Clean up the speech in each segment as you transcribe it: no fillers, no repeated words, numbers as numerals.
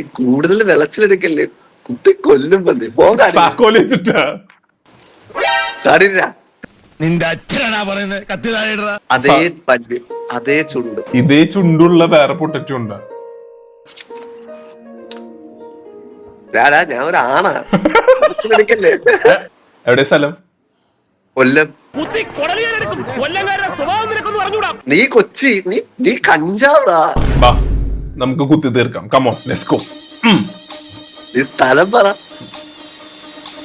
ഈ കൂടുതൽ വിളച്ചിലെടുക്കല്ലേ, കുത്തി കൊല്ലും പന്തി. താക്കോല് വെച്ചിട്ടാ കാണില്ല. നിന്റെ അച്ഛനാ പറയുന്നത്, കത്തി താഴെ. അതേ പല്ല്, അതേ ചുണ്ട്. ഇതേ ചുണ്ടുള്ള വേറെ പൊട്ടറ്റും ഉണ്ട്. ഞാൻ ഒരു ആണാ. വിളച്ചിലെടുക്കല്ലേ. എവിടെ സ്ഥലം? കൊല്ലം. നീ കൊച്ചി, നീ കഞ്ചാവടാ. ബാ നമുക്ക് കുത്തി തീർക്കാം. Come on let's go. നീ സ്ഥലം പറ.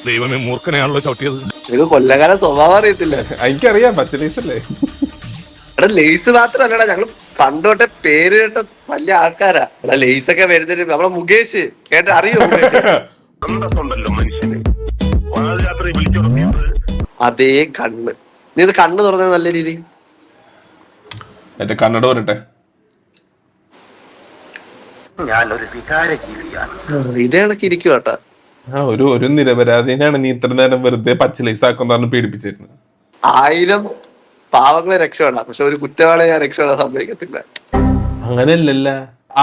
ദൈവമേ, മൂർഖനെയാണല്ലോ ചവിട്ടിയത്. നിനക്ക് കൊല്ലകാല സ്വഭാവം അറിയത്തില്ല. എനിക്കറിയാം, പച്ച ലേസ് അല്ലേ. എടാ ലേസ് മാത്രല്ലടാ, ഞങ്ങള് പണ്ട് തൊട്ടെ പേര് കേട്ട വലിയ ആൾക്കാരാ. എടാ ലേസ് ഒക്കെ വരുന്നതിന് നമ്മളെ മുകേഷ് കേട്ട അറിയോ? അതേ കണ്ണ്. നീ ഇത് കണ്ണ് തുറന്ന നല്ല രീതി. എന്റെ കണ്ണട വരട്ടെ. ഞാനൊരു വികാര ജീവിയാണ്. ഇതേ കണക്ക് ഇരിക്കും കേട്ടാ. ഒരു നിരപരാധിനെയാണ് നീ ഇത്ര നേരം വെറുതെ പച്ച ലേസ് ആക്കുന്നതാണ് പേടിപ്പിച്ചിരുന്നത്. 1000 പാവങ്ങളെ രക്ഷപ്പെടാം, പക്ഷെ ഒരു കുറ്റവാളിയെ ഞാൻ രക്ഷപ്പെടാൻ സമ്മതിക്കത്തില്ല. അങ്ങനെയല്ലല്ല,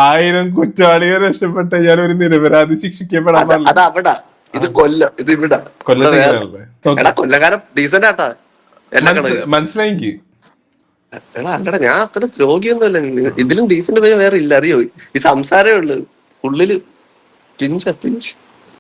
1000 കുറ്റവാളിയെ രക്ഷപ്പെട്ട ഞാൻ ഒരു നിരപരാധി ശിക്ഷിക്കപ്പെടാൻ. അത് അവിടെ, ഇത് കൊല്ലം, ഇത് ഇവിടെ. എടാ കൊല്ലക്കാരൻ ഡീസന്റ് ആട്ടാ. മനസ്സിലായി. എടാ അല്ലടാ, ഞാൻ അത്ര രോഗിയൊന്നുമല്ല. ഇതിലും ഡീസന്റ് പേര് വേറെ ഇല്ല, അറിയോ? ഈ സംസാരമേ ഉള്ളു, ഉള്ളില് പിഞ്ച്.